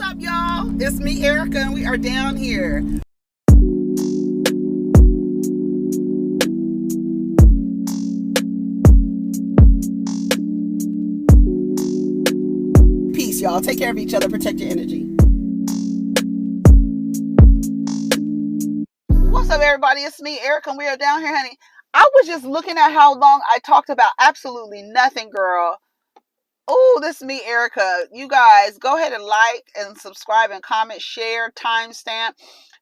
up, y'all? It's me, Erica, and we are down here. Peace, y'all. Take care of each other. Protect your energy. What's up, everybody? It's me, Erica, and we are down here, honey. I was just looking at how long I talked about absolutely nothing, girl. Oh, this is me, Erica. You guys, go ahead and like and subscribe and comment, share, timestamp.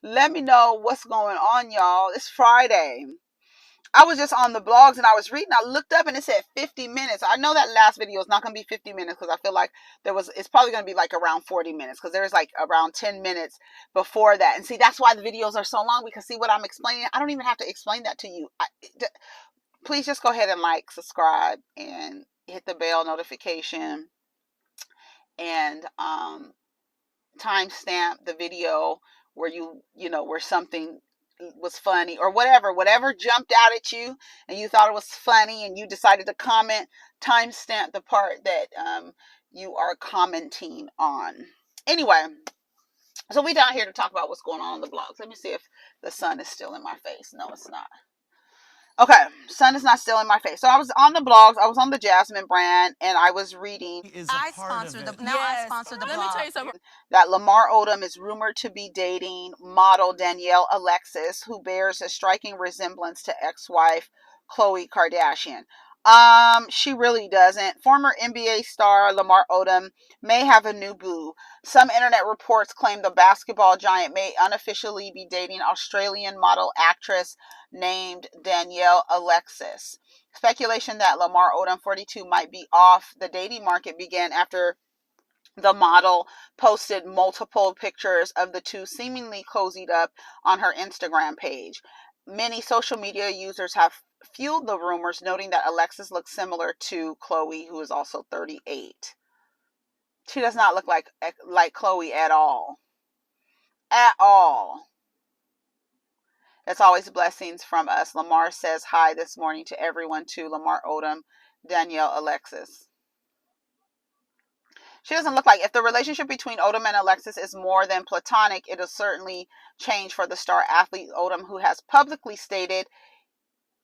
Let me know what's going on, y'all. It's Friday. I was just on the blogs and I was reading. I looked up and it said 50 minutes. I know that last video is not going to be 50 minutes because I feel like it's probably going to be like around 40 minutes because there's like around 10 minutes before that. And see, that's why the videos are so long, because see what I'm explaining, I don't even have to explain that to you. Please just go ahead and like, subscribe, and hit the bell notification, and timestamp the video where where something was funny or whatever jumped out at you and you thought it was funny and you decided to comment. Timestamp the part that you are commenting on. Anyway, so we down here to talk about what's going on the blogs. Let me see if the sun is still in my face. No, it's not. Okay, sun is not still in my face. So I was on the blogs. I was on the Jasmine brand, and I was reading. I sponsor the blog. Let me tell you something. That Lamar Odom is rumored to be dating model Danielle Alexis, who bears a striking resemblance to ex-wife Khloe Kardashian. She really doesn't. Former NBA star Lamar Odom may have a new boo. Some internet reports claim the basketball giant may unofficially be dating Australian model actress named Danielle Alexis. Speculation that Lamar Odom, 42, might be off the dating market began after the model posted multiple pictures of the two seemingly cozied up on her Instagram page. Many social media users have fueled the rumors, noting that Alexis looks similar to Khloe, who is also 38. She does not look like Khloe at all. At all. It's always blessings from us. Lamar says hi this morning to everyone too. Lamar Odom, Danielle Alexis. She doesn't look like, if the relationship between Odom and Alexis is more than platonic, it has certainly changed for the star athlete. Odom, who has publicly stated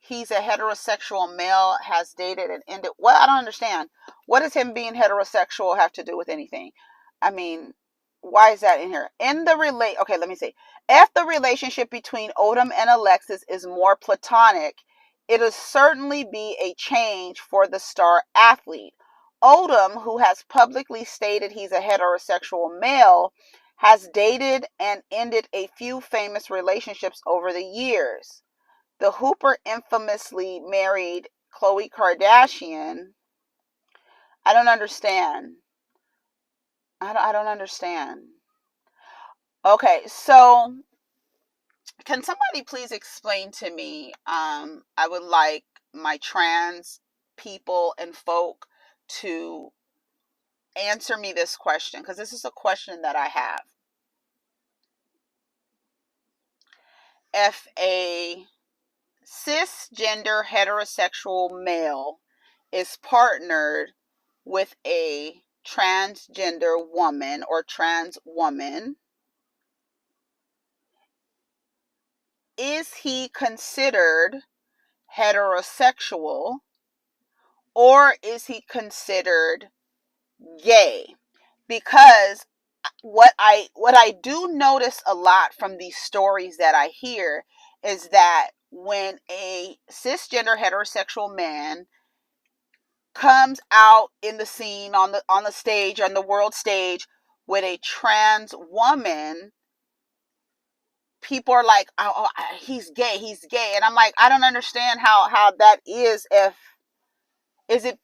he's a heterosexual male, has dated and ended. Well, I don't understand. What does him being heterosexual have to do with anything? I mean, why is that in here? Okay, let me see. If the relationship between Odom and Alexis is more platonic, it'll certainly be a change for the star athlete. Odom, who has publicly stated he's a heterosexual male, has dated and ended a few famous relationships over the years. The Hooper infamously married Khloe Kardashian. I don't understand. I don't understand. Okay, so can somebody please explain to me? I would like my trans people and folk to answer me this question, because this is a question that I have. If a cisgender heterosexual male is partnered with a transgender woman or trans woman, is he considered heterosexual or is he considered gay? Because what I do notice a lot from these stories that I hear is that when a cisgender heterosexual man comes out in the scene on the stage, on the world stage, with a trans woman, people are like, oh, he's gay, and I'm like, I don't understand how that is. Is it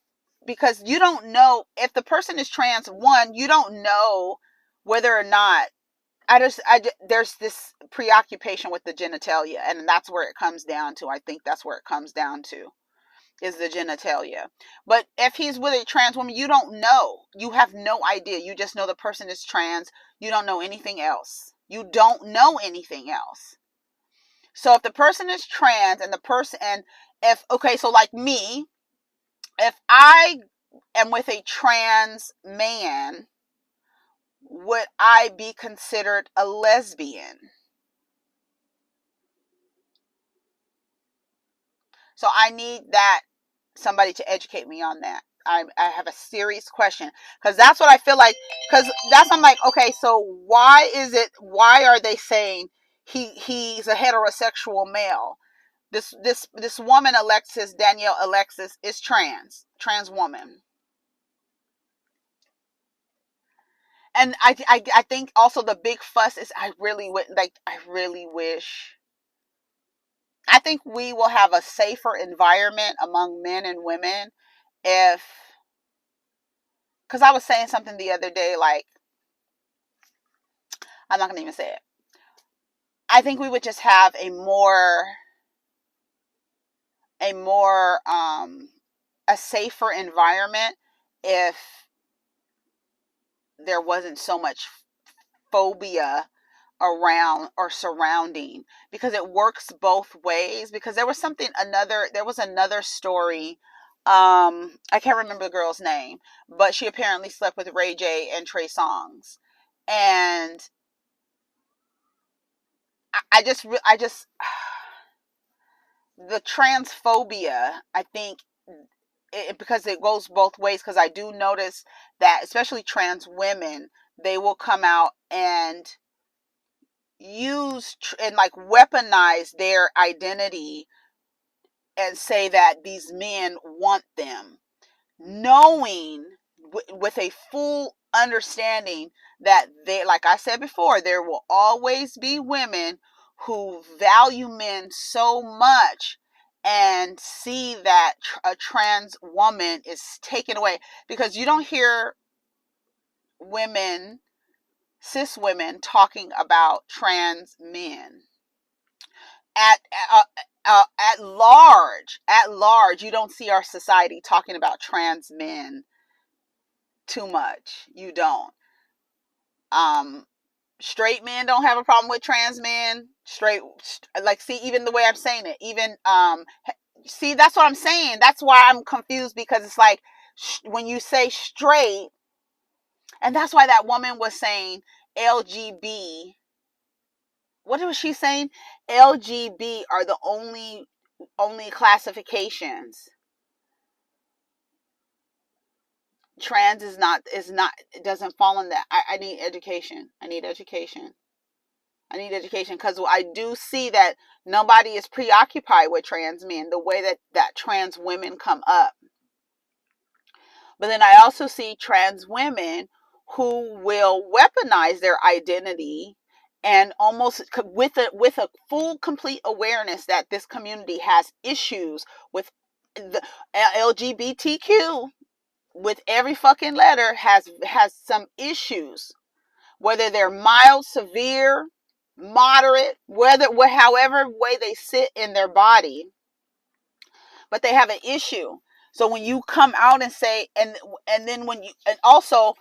because you don't know if the person is trans? One, you don't know whether or not. There's this preoccupation with the genitalia, and that's where it comes down to. I think that's where it comes down to, is the genitalia. But if he's with a trans woman, you don't know. You have no idea. You just know the person is trans. You don't know anything else. You don't know anything else. So if the person is trans so like me, if I am with a trans man, would I be considered a lesbian? So I need somebody to educate me on that. I have a serious question, because that's what I feel like. Because I'm like, okay, so why are they saying he's a heterosexual male? This woman, Danielle Alexis, is trans woman. And I think also the big fuss is, I really wish, I think we will have a safer environment among men and women if, because I was saying something the other day, like, I'm not going to even say it. I think we would just have a safer environment if there wasn't so much phobia around or surrounding, because it works both ways. Because there was another story, I can't remember the girl's name, but she apparently slept with Ray J and Trey Songz, and I just the transphobia, I think, because it goes both ways, because I do notice that especially trans women, they will come out and use and like weaponize their identity and say that these men want them, knowing with a full understanding that they, like I said before, there will always be women who value men so much and see that a trans woman is taken away, because you don't hear women, cis women, talking about trans men at large. You don't see our society talking about trans men too much. You don't. Straight men don't have a problem with trans men. See, even the way I'm saying it, even see, that's what I'm saying. That's why I'm confused, because it's like, when you say straight, and that's why that woman was saying LGB. What was she saying? LGB are the only classifications. Trans is not, it doesn't fall in that. I need education. Because I do see that nobody is preoccupied with trans men the way that trans women come up. But then I also see trans women who will weaponize their identity, and almost with a full complete awareness that this community has issues with the LGBTQ, with every fucking letter, has some issues, whether they're mild, severe, moderate, however way they sit in their body, but they have an issue. So when you come out and say, and then and also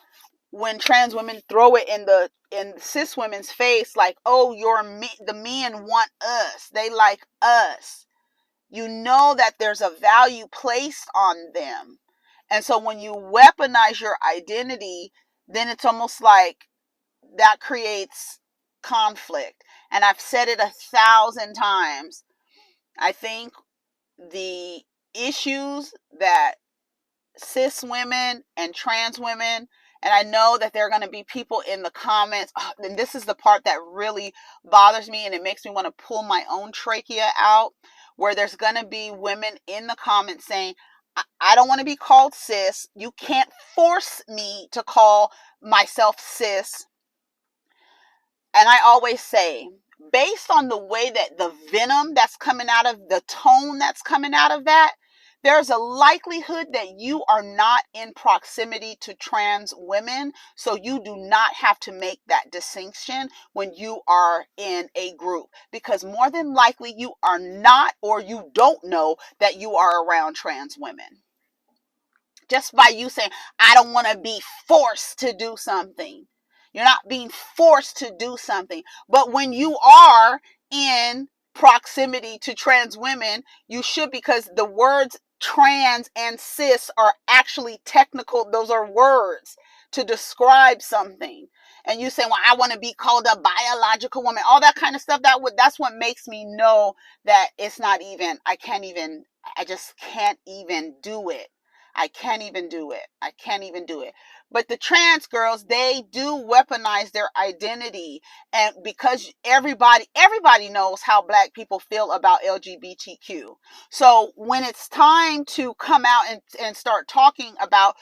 when trans women throw it in cis women's face, like, oh, the men want us, they like us, you know that there's a value placed on them. And so when you weaponize your identity, then it's almost like that creates conflict. And I've said it 1,000 times. I think the issues that cis women and trans women, and I know that there are going to be people in the comments, and this is the part that really bothers me, and it makes me want to pull my own trachea out, where there's going to be women in the comments saying, I don't want to be called cis. You can't force me to call myself cis. And I always say, based on the way that the venom that's coming out of, the tone that's coming out of that, there's a likelihood that you are not in proximity to trans women, so you do not have to make that distinction when you are in a group, because more than likely you are not, or you don't know that you are around trans women. Just by you saying, I don't want to be forced to do something. You're not being forced to do something. But when you are in proximity to trans women, you should, because the words trans and cis are actually technical. Those are words to describe something. and you say, well, I want to be called a biological woman, all that kind of stuff, that's what makes me know that it's not even, I just can't even do it. I can't even do it. But the trans girls, they do weaponize their identity. And because everybody knows how Black people feel about LGBTQ. So when it's time to come out and start talking about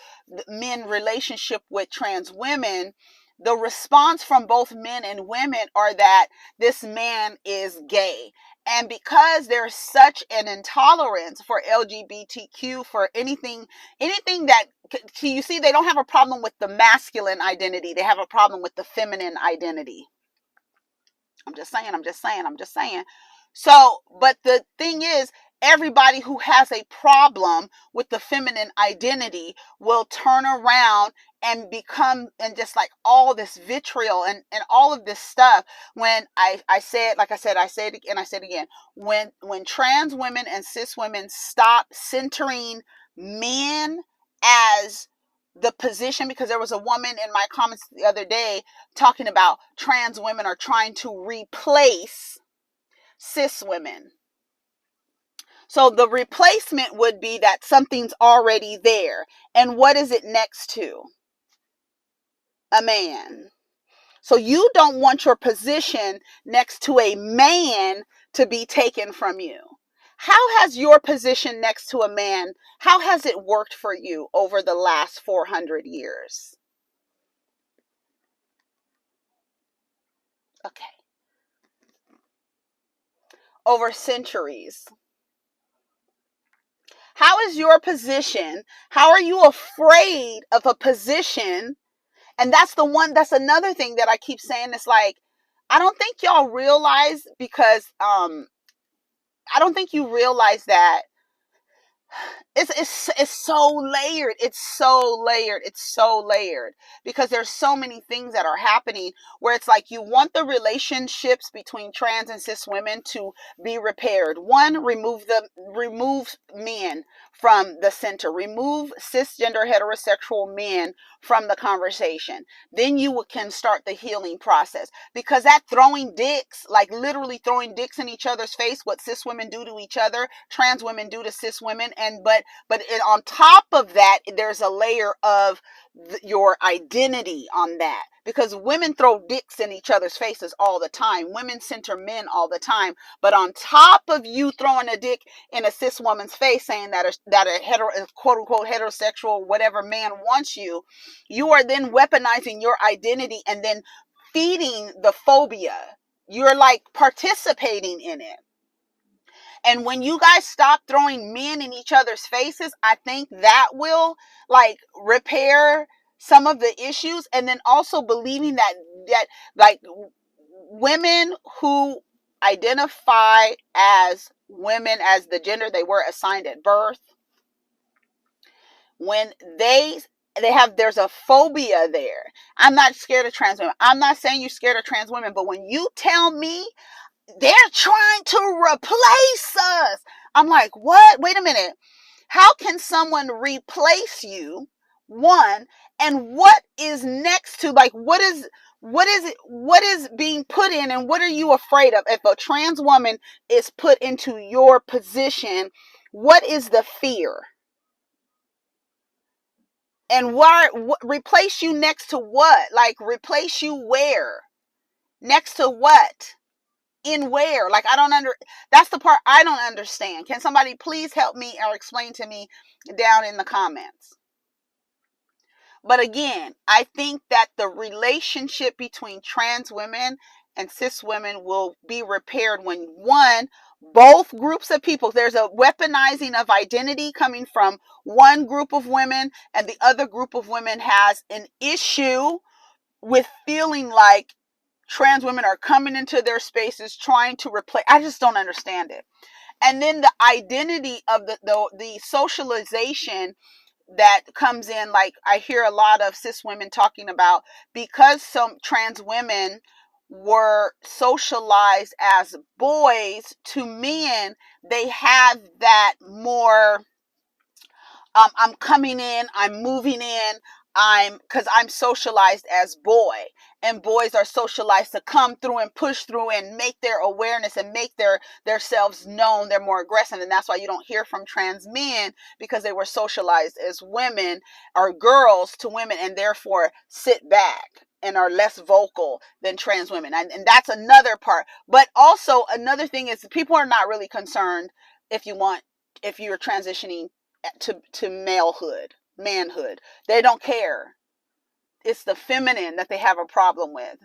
men's relationship with trans women, the response from both men and women are that this man is gay. And because there's such an intolerance for LGBTQ, for anything that, you see, they don't have a problem with the masculine identity. They have a problem with the feminine identity. I'm just saying. So, but the thing is, everybody who has a problem with the feminine identity will turn around and become, and just like all this vitriol and all of this stuff. When I say it, like I said it again, when trans women and cis women stop centering men as the position, because there was a woman in my comments the other day talking about trans women are trying to replace cis women. So the replacement would be that something's already there. And what is it next to? A man. So you don't want your position next to a man to be taken from you. How has your position next to a man, how has it worked for you over the last 400 years? Okay. Over centuries. How is your position? How are you afraid of a position? And that's another thing that I keep saying. It's like, I don't think y'all realize, because I don't think you realize that it's so layered. It's so layered because there's so many things that are happening where it's like you want the relationships between trans and cis women to be repaired. One, remove men from the center. Remove cisgender heterosexual men from the conversation. Then you can start the healing process, because that throwing dicks, like literally throwing dicks in each other's face, what cis women do to each other, trans women do to cis women, but on top of that, there's a layer of your identity on that, because women throw dicks in each other's faces all the time. Women center men all the time. But on top of you throwing a dick in a cis woman's face, saying that a quote unquote heterosexual whatever man wants you, you are then weaponizing your identity and then feeding the phobia. You're like participating in it. And when you guys stop throwing men in each other's faces, I think that will like repair some of the issues. And then also believing that like women who identify as women, as the gender they were assigned at birth, when there's a phobia there. I'm not scared of trans women. I'm not saying you're scared of trans women, but when you tell me they're trying to replace us, I'm like, what? Wait a minute. How can someone replace you? One, and what is next to, like, what is being put in, and what are you afraid of? If a trans woman is put into your position, what is the fear? And why replace you next to what? Like, replace you where? Next to what? In where? Like, that's the part I don't understand. Can somebody please help me or explain to me down in the comments? But again, I think that the relationship between trans women and cis women will be repaired when, one, both groups of people, there's a weaponizing of identity coming from one group of women, and the other group of women has an issue with feeling like trans women are coming into their spaces trying to replace. I just don't understand it. And then the identity of the socialization that comes in, like I hear a lot of cis women talking about, because some trans women were socialized as boys to men, they have that more, I'm coming in, I'm moving in, because I'm socialized as boy, and boys are socialized to come through and push through and make their awareness and make their selves known. They're more aggressive, and that's why you don't hear from trans men, because they were socialized as women or girls to women, and therefore sit back and are less vocal than trans women. And that's another part. But also another thing is, people are not really concerned if you're transitioning to manhood. They don't care. It's the feminine that they have a problem with.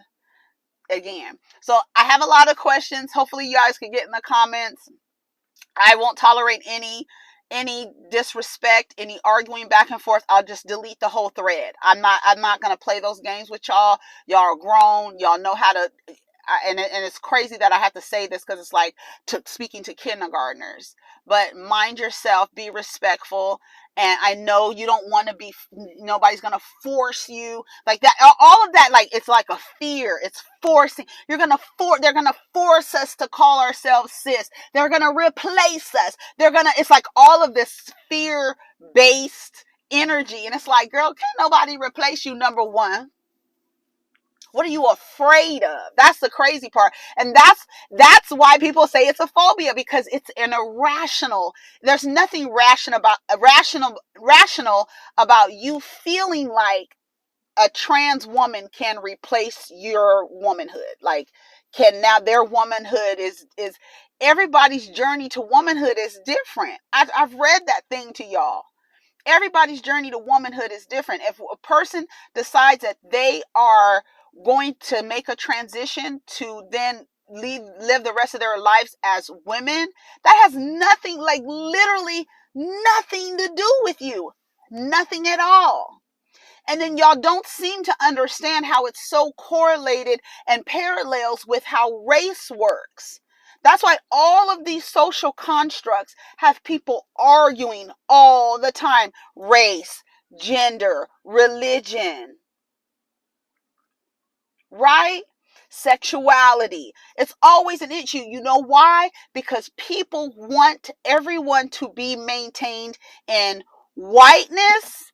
Again, so I have a lot of questions. Hopefully you guys can get in the comments. I won't tolerate any disrespect, any arguing back and forth. I'll just delete the whole thread. I'm not gonna play those games with y'all. Y'all are grown. Y'all know how to. And it's crazy that I have to say this, because it's like speaking to kindergartners. But mind yourself, be respectful. And I know you don't want to be, nobody's going to force you like that. All of that, like, it's like a fear. It's forcing. They're going to force us to call ourselves cis. They're going to replace us. It's like all of this fear-based energy. And it's like, girl, can't nobody replace you, number one. What are you afraid of? That's the crazy part. And that's why people say it's a phobia, because it's an irrational. There's nothing rational about you feeling like a trans woman can replace your womanhood. Like, now their womanhood is everybody's journey to womanhood is different. I've read that thing to y'all. Everybody's journey to womanhood is different. If a person decides that they are going to make a transition to then live the rest of their lives as women, that has nothing, like literally nothing to do with you. Nothing at all. And then y'all don't seem to understand how it's so correlated and parallels with how race works. That's why all of these social constructs have people arguing all the time. Race, gender, religion, right? Sexuality. It's always an issue. You know why? Because people want everyone to be maintained in whiteness,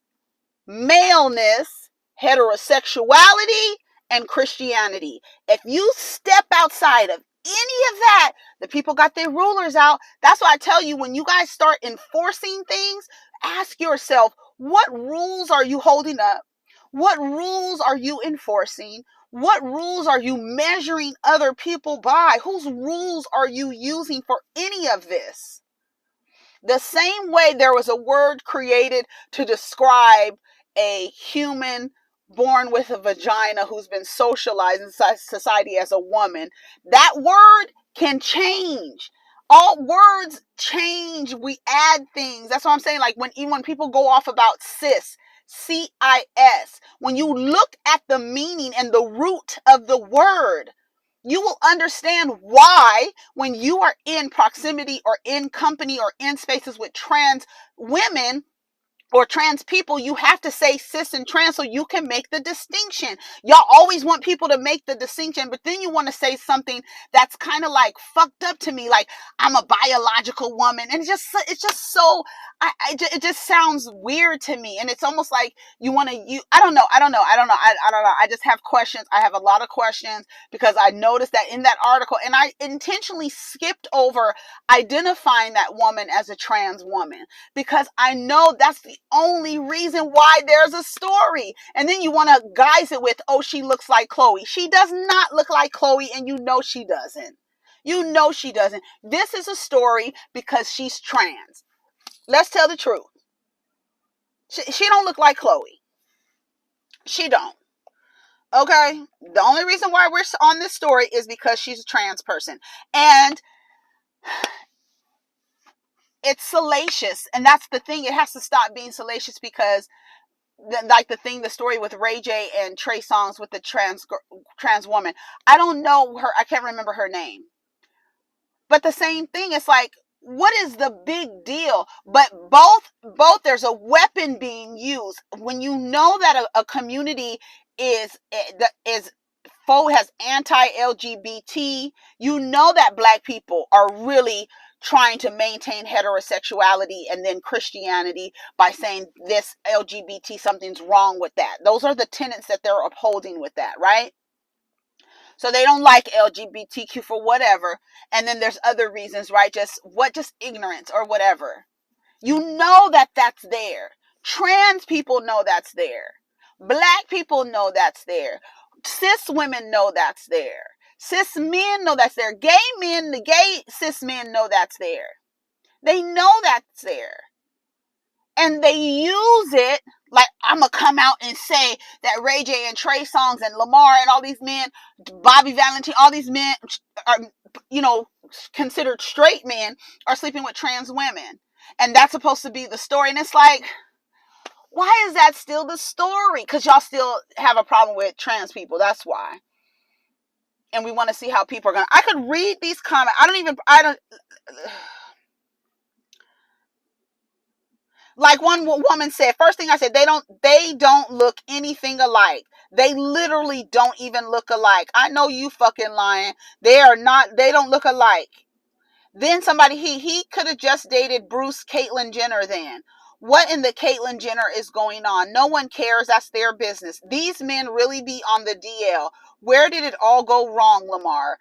maleness, heterosexuality, and Christianity. If you step outside of any of that, the people got their rulers out. That's why I tell you, when you guys start enforcing things, ask yourself, what rules are you holding up? What rules are you enforcing? What rules are you measuring other people by? Whose rules are you using for any of this? The same way there was a word created to describe a human born with a vagina who's been socialized in society as a woman, that word can change. All words change. We add things. That's what I'm saying. Like even when people go off about cis, CIS, when you look at the meaning and the root of the word, you will understand why, when you are in proximity or in company or in spaces with trans women or trans people, you have to say cis and trans so you can make the distinction. Y'all always want people to make the distinction, but then you want to say something that's kind of like fucked up to me, like I'm a biological woman, and it's just so it just sounds weird to me, and it's almost like you want to I don't know. I just have questions. I have a lot of questions because I noticed that in that article, and I intentionally skipped over identifying that woman as a trans woman because I know that's the only reason why there's a story. And then you want to guise it with, oh, she looks like Chloe. She does not look like Chloe, and you know she doesn't. You know she doesn't. This is a story because she's trans. Let's tell the truth. She don't look like Chloe. She don't. Okay? The only reason why we're on this story is because she's a trans person. And it's salacious, and that's the thing. It has to stop being salacious because, like the story with Ray J and Trey Songz with the trans woman. I don't know her. I can't remember her name. But the same thing. It's like, what is the big deal? But both there's a weapon being used when you know that a community has anti-LGBT. You know that black people are really trying to maintain heterosexuality and then Christianity by saying this LGBT, something's wrong with that. Those are the tenets that they're upholding with that, right? So they don't like LGBTQ for whatever. And then there's other reasons, right? Just ignorance or whatever. You know that that's there. Trans people know that's there. Black people know that's there. Cis women know that's there. Cis men know that's there. Gay men, the gay cis men know that's there. They know that's there. And they use it like, I'm going to come out and say that Ray J and Trey Songz and Lamar and all these men, Bobby Valentine, all these men are, considered straight men are sleeping with trans women. And that's supposed to be the story. And it's like, why is that still the story? Because y'all still have a problem with trans people. That's why. And we want to see how people are going to. I could read these comments. Like one woman said, first thing I said, they don't look anything alike. They literally don't even look alike. I know you fucking lying. They don't look alike. Then somebody, he could have just dated Bruce Caitlyn Jenner then. What in the Caitlyn Jenner is going on? No one cares. That's their business. These men really be on the DL. Where did it all go wrong, Lamar?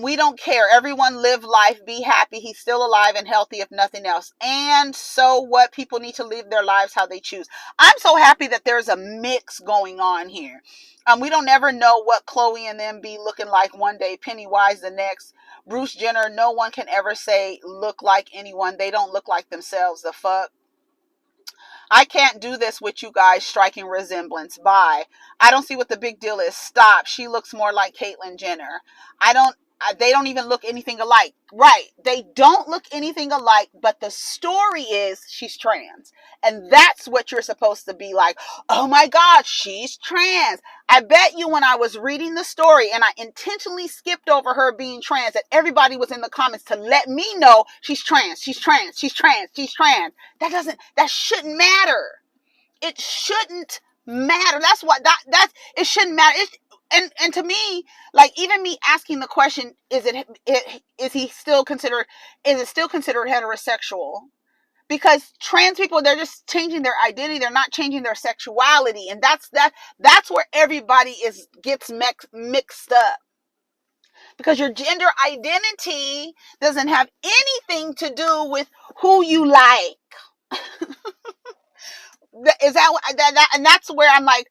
We don't care. Everyone live life, be happy. He's still alive and healthy, if nothing else. And so what? People need to live their lives how they choose. I'm so happy that there's a mix going on here. We don't ever know what Chloe and them be looking like one day, Pennywise the next. Bruce Jenner, no one can ever say look like anyone. They don't look like themselves. The fuck? I can't do this with you guys. Striking resemblance. Bye. I don't see what the big deal is. Stop. She looks more like Caitlyn Jenner. They don't even look anything alike. Right. They don't look anything alike, but the story is she's trans. And that's what you're supposed to be like. Oh my God, she's trans. I bet you when I was reading the story and I intentionally skipped over her being trans, that everybody was in the comments to let me know she's trans, she's trans, she's trans, she's trans. That shouldn't matter. It shouldn't matter. That's what it shouldn't matter. And to me, like, even me asking the question, is it still considered heterosexual? Because trans people, they're just changing their identity. They're not changing their sexuality. And that's where everybody gets mixed up. Because your gender identity doesn't have anything to do with who you like. Is that and that's where I'm like,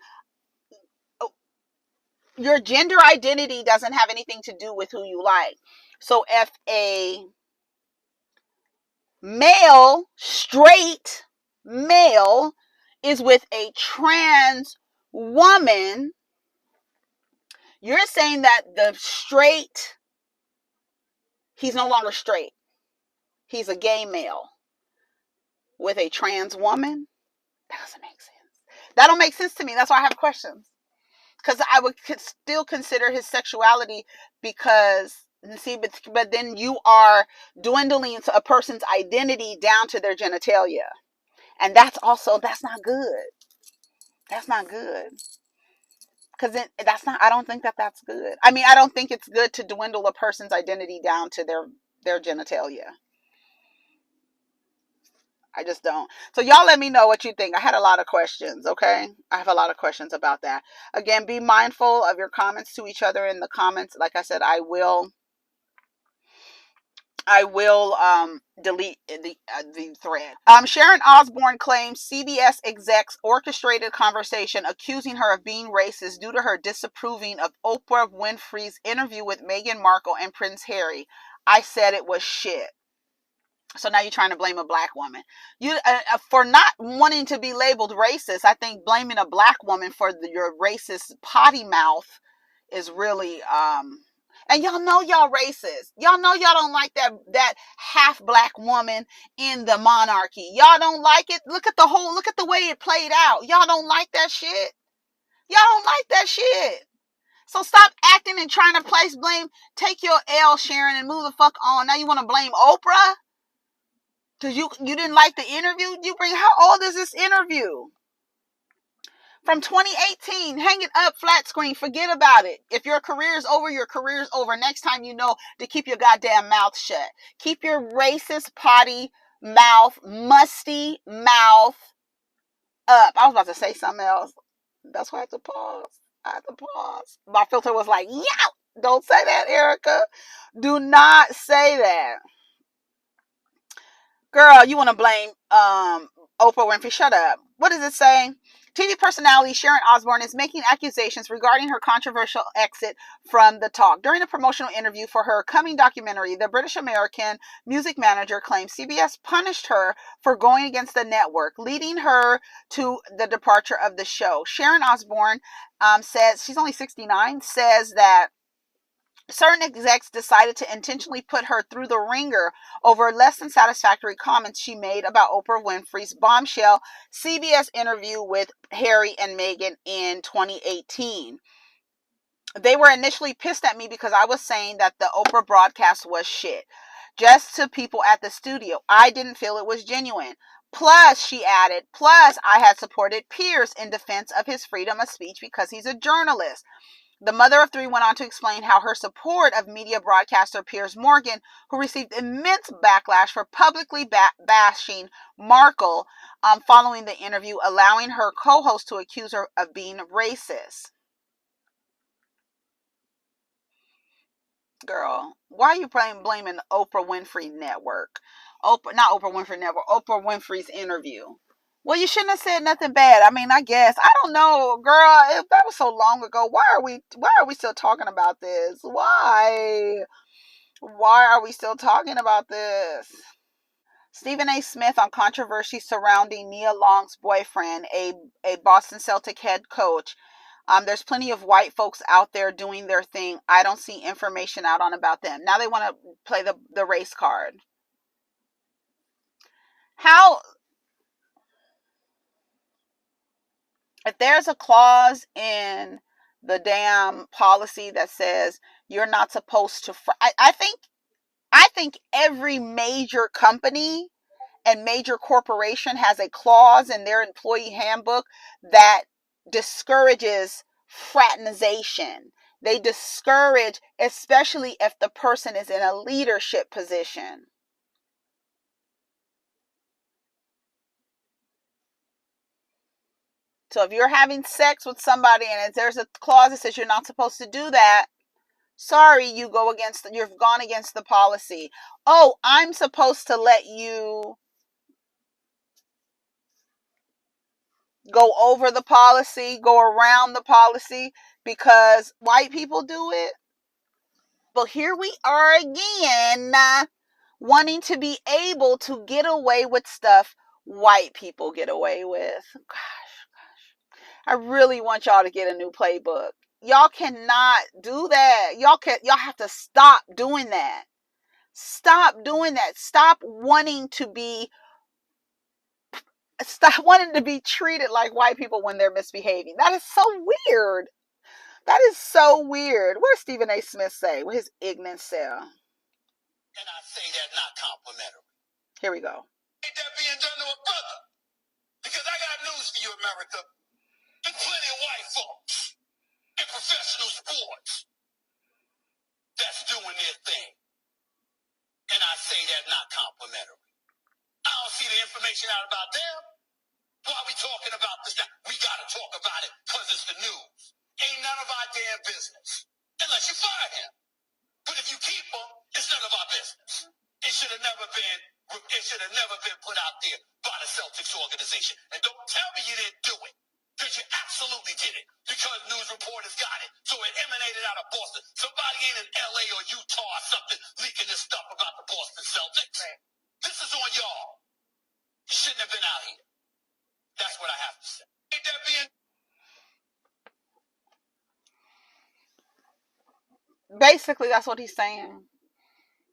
your gender identity doesn't have anything to do with who you like. So if a straight male is with a trans woman, you're saying that he's no longer straight. He's a gay male with a trans woman? That doesn't make sense. That don't make sense to me. That's why I have questions. Because I would still consider his sexuality, because, see, but then you are dwindling a person's identity down to their genitalia. And that's not good. That's not good. Because I don't think that's good. I mean, I don't think it's good to dwindle a person's identity down to their genitalia. I just don't. So y'all let me know what you think. I had a lot of questions, okay? I have a lot of questions about that. Again, be mindful of your comments to each other in the comments. Like I said, I will delete the thread. Sharon Osbourne claims CBS execs orchestrated conversation accusing her of being racist due to her disapproving of Oprah Winfrey's interview with Meghan Markle and Prince Harry. I said it was shit. So now you're trying to blame a black woman. You for not wanting to be labeled racist. I think blaming a black woman for your racist potty mouth is really and y'all know y'all racist. Y'all know y'all don't like that half black woman in the monarchy. Y'all don't like it. Look at the way it played out. Y'all don't like that shit. Y'all don't like that shit. So stop acting and trying to place blame. Take your L, Sharon, and move the fuck on. Now you want to blame Oprah? Because you didn't like the interview? How old is this interview? from 2018. Hang it up, flat screen. Forget about it. If your career is over, your career is over. Next time you know to keep your goddamn mouth shut. Keep your racist, potty mouth, musty mouth up. I was about to say something else. That's why I had to pause. My filter was like, yeah, don't say that, Erica. Do not say that. Girl, you want to blame Oprah Winfrey. Shut up. What does it say? TV personality Sharon Osbourne is making accusations regarding her controversial exit from the talk. During a promotional interview for her coming documentary, the British-American music manager claims CBS punished her for going against the network, leading her to the departure of the show. Sharon Osbourne says, she's only 69, says that certain execs decided to intentionally put her through the ringer over less than satisfactory comments she made about Oprah Winfrey's bombshell CBS interview with Harry and Meghan in 2018. They were initially pissed at me because I was saying that the Oprah broadcast was shit. Just to people at the studio. I didn't feel it was genuine. Plus, she added, I had supported Pierce in defense of his freedom of speech because he's a journalist. The mother of three went on to explain how her support of media broadcaster Piers Morgan, who received immense backlash for publicly bashing Markle following the interview, allowing her co-host to accuse her of being racist. Girl, why are you blaming the Oprah Winfrey Network? Not Oprah Winfrey Network, Oprah Winfrey's interview. Well, you shouldn't have said nothing bad. I mean, I guess. I don't know, girl. If that was so long ago, why are we still talking about this? Why are we still talking about this? Stephen A. Smith on controversy surrounding Nia Long's boyfriend, a Boston Celtic head coach. There's plenty of white folks out there doing their thing. I don't see information out on about them. Now they want to play the race card. If there's a clause in the damn policy that says you're not supposed to, I think every major company and major corporation has a clause in their employee handbook that discourages fraternization. They discourage, especially if the person is in a leadership position. So if you're having sex with somebody and there's a clause that says you're not supposed to do that, sorry, you've gone against the policy. Oh, I'm supposed to let you go over the policy, go around the policy because white people do it. But here we are again, wanting to be able to get away with stuff white people get away with. Gosh. I really want y'all to get a new playbook. Y'all cannot do that. Y'all have to stop doing that. Stop doing that. Stop wanting to be treated like white people when they're misbehaving. That is so weird. That is so weird. What does Stephen A. Smith say with his ignorant self? And I say that not complimentary. Here we go. Ain't that being done to a brother? Because I got news for you, America. There's plenty of white folks in professional sports that's doing their thing. And I say that not complimentary. I don't see the information out about them. Why are we talking about this now? We got to talk about it because it's the news. Ain't none of our damn business. Unless you fire him. But if you keep him, it's none of our business. It should have never been put out there by the Celtics organization. And don't tell me you didn't do it. Because you absolutely did it. Because news reporters got it. So it emanated out of Boston. Somebody ain't in LA or Utah or something leaking this stuff about the Boston Celtics. Right. This is on y'all. You shouldn't have been out here. That's what I have to say. Ain't that being... Basically, that's what he's saying.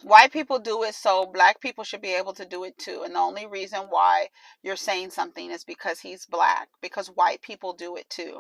White people do it, so black people should be able to do it too. And the only reason why you're saying something is because he's black. Because white people do it too.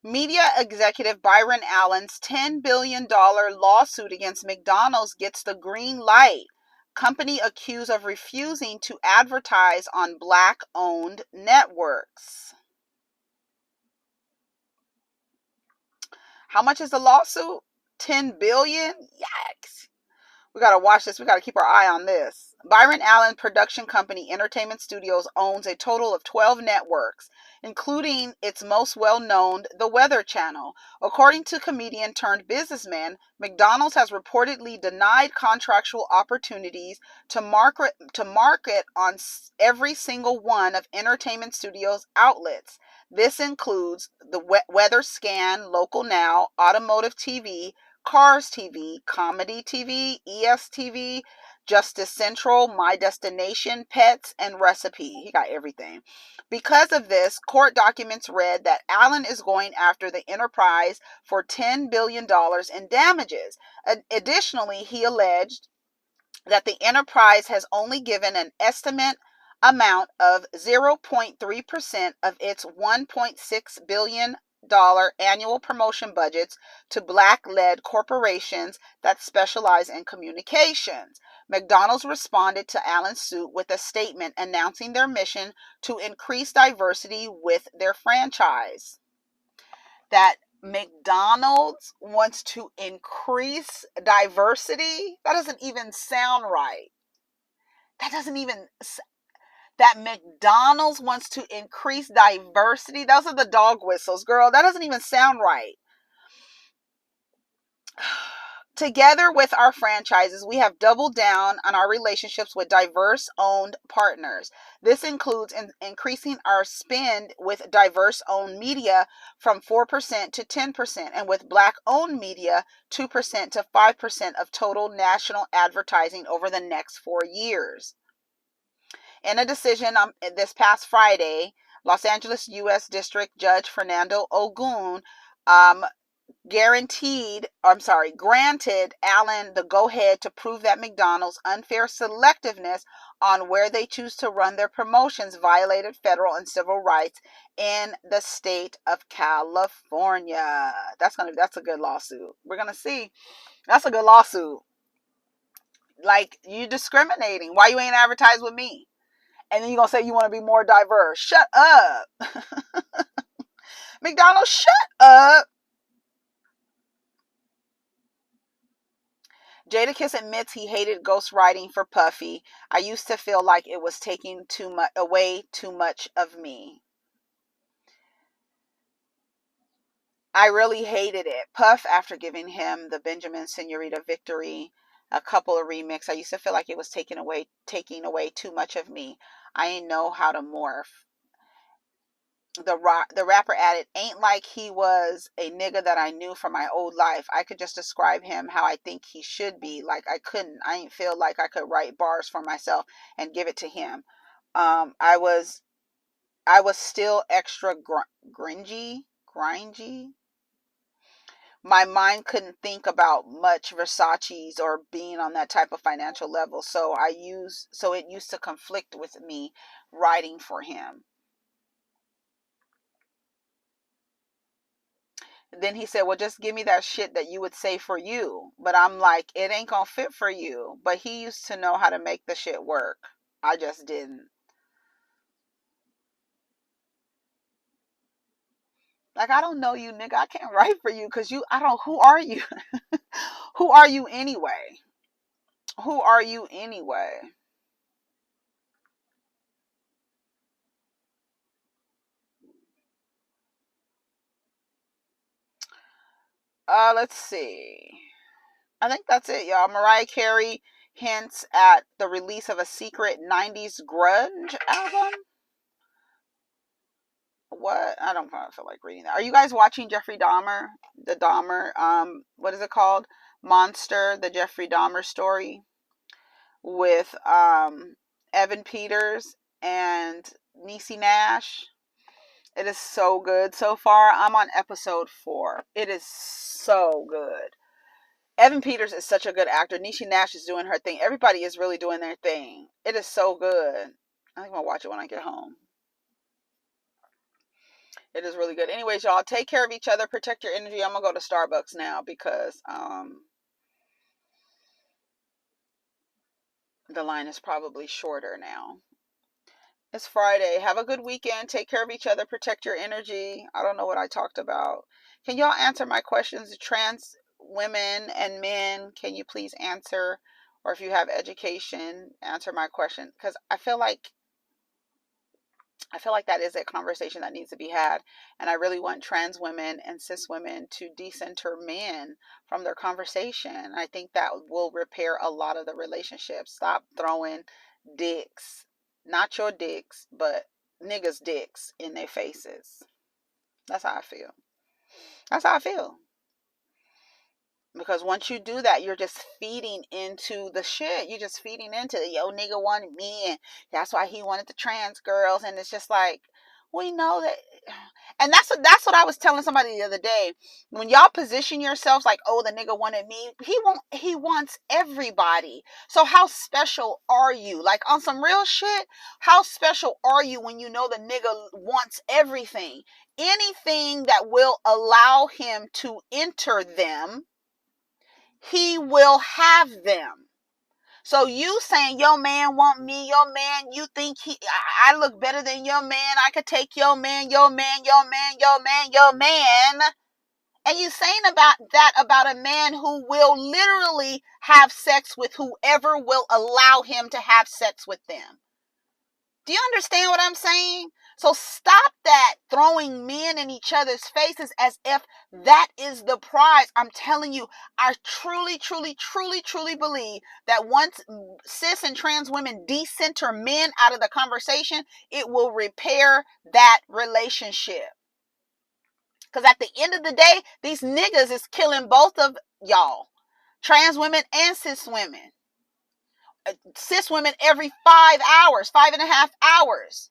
Media executive Byron Allen's $10 billion lawsuit against McDonald's gets the green light. Company accused of refusing to advertise on Black-owned networks. How much is the lawsuit? $10 billion? Yikes. We got to watch this. We got to keep our eye on this. Byron Allen Production Company Entertainment Studios owns a total of 12 networks, including its most well-known, The Weather Channel. According to comedian turned businessman, McDonald's has reportedly denied contractual opportunities to market on every single one of Entertainment Studios' outlets. This includes the Weather Scan, Local Now, Automotive TV, Cars TV, Comedy TV, ESTV, Justice Central, My Destination, Pets, and Recipe. He got everything. Because of this, court documents read that Allen is going after the enterprise for $10 billion in damages. Additionally, he alleged that the enterprise has only given an estimate amount of 0.3% of its $1.6 billion annual promotion budgets to Black-led corporations that specialize in communications. McDonald's responded to Allen's suit with a statement announcing their mission to increase diversity with their franchise. That McDonald's wants to increase diversity? That doesn't even sound right. That McDonald's wants to increase diversity? Those are the dog whistles, girl. That doesn't even sound right. Together with our franchises, we have doubled down on our relationships with diverse-owned partners. This includes increasing our spend with diverse-owned media from 4% to 10%, and with Black-owned media, 2% to 5% of total national advertising over the next 4 years. In a decision this past Friday, Los Angeles U.S. District Judge Fernando Ogun granted Allen the go-ahead to prove that McDonald's unfair selectiveness on where they choose to run their promotions violated federal and civil rights in the state of California. That's a good lawsuit. We're gonna see. That's a good lawsuit. Like, you discriminating. Why you ain't advertised with me? And then you're gonna say you want to be more diverse. Shut up. McDonald's, shut up. Jadakiss admits he hated ghostwriting for Puffy. I used to feel like it was taking away too much of me. I really hated it. Puff, after giving him the Benjamin Senorita Victory, a couple of remix, I used to feel like it was taking away too much of me. I ain't know how to morph. The rapper added, ain't like he was a nigga that I knew from my old life. I could just describe him how I think he should be. Like, I ain't feel like I could write bars for myself and give it to him. I was still extra gringy. My mind couldn't think about much Versace's or being on that type of financial level. So it used to conflict with me writing for him. Then he said, well, just give me that shit that you would say for you. But I'm like, it ain't gonna fit for you. But he used to know how to make the shit work. I just didn't. Like, I don't know you, nigga. I can't write for you because who are you? Who are you anyway? Who are you anyway? Let's see. I think that's it, y'all. Mariah Carey hints at the release of a secret 90s grunge album. What? I don't feel like reading that. Are you guys watching Jeffrey Dahmer? The Dahmer, what is it called? Monster, the Jeffrey Dahmer story with Evan Peters and Niecy Nash. It is so good so far. I'm on episode 4. It is so good. Evan Peters is such a good actor. Niecy Nash is doing her thing. Everybody is really doing their thing. It is so good. I think I'm going to watch it when I get home. It is really good. Anyways, y'all, take care of each other. Protect your energy. I'm going to go to Starbucks now because the line is probably shorter now. It's Friday. Have a good weekend. Take care of each other. Protect your energy. I don't know what I talked about. Can y'all answer my questions? Trans women and men, can you please answer? Or if you have education, answer my question. Because I feel like that is a conversation that needs to be had. And I really want trans women and cis women to decenter men from their conversation. I think that will repair a lot of the relationships. Stop throwing dicks, not your dicks, but niggas' dicks in their faces. That's how I feel. That's how I feel. Because once you do that, you're just feeding into the shit. You're just feeding into the, yo, nigga wanted me, and that's why he wanted the trans girls. And it's just like, we know that. And that's what I was telling somebody the other day. When y'all position yourselves like, oh, the nigga wanted me, he wants everybody. So how special are you? Like, on some real shit, how special are you when you know the nigga wants everything? Anything that will allow him to enter them, he will have them. So you saying your man want me, your man, you think I look better than your man, I could take your man, and you saying about that about a man who will literally have sex with whoever will allow him to have sex with them. Do you understand what I'm saying? So stop that throwing men in each other's faces as if that is the prize. I'm telling you, I truly, truly, truly, truly believe that once cis and trans women decenter men out of the conversation, it will repair that relationship. Because at the end of the day, these niggas is killing both of y'all. Trans women and cis women. Cis women every 5 hours, 5.5 hours.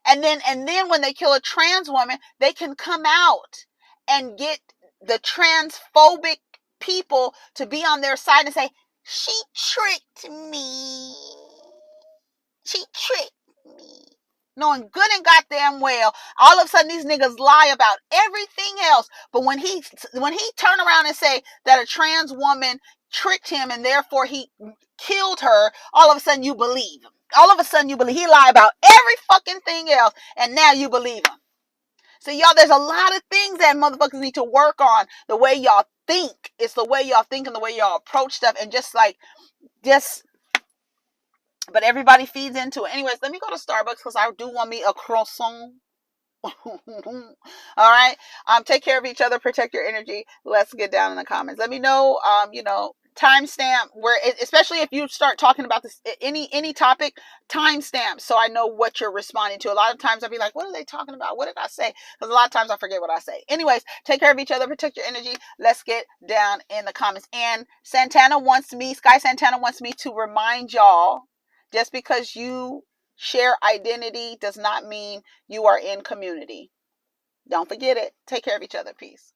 And then when they kill a trans woman, they can come out and get the transphobic people to be on their side and say, she tricked me. She tricked me. Knowing good and goddamn well, all of a sudden these niggas lie about everything else. But when he turn around and say that a trans woman tricked him and therefore he killed her, all of a sudden you believe him. All of a sudden you believe he lied about every fucking thing else, and now you believe him. So y'all, there's a lot of things that motherfuckers need to work on. The way y'all think. It's the way y'all think and the way y'all approach stuff, and but everybody feeds into it. Anyways, let me go to Starbucks because I do want me a croissant. All right. Take care of each other. Protect your energy. Let's get down in the comments. Let me know. Timestamp where, especially if you start talking about this any topic, timestamp so I know what you're responding to. A lot of times I'll be like, what are they talking about? What did I say? Because a lot of times I forget what I say. Anyways, take care of each other. Protect your energy. Let's get down in the comments. And Sky Santana wants me to remind y'all, just because you share identity does not mean you are in community. Don't forget it. Take care of each other. Peace.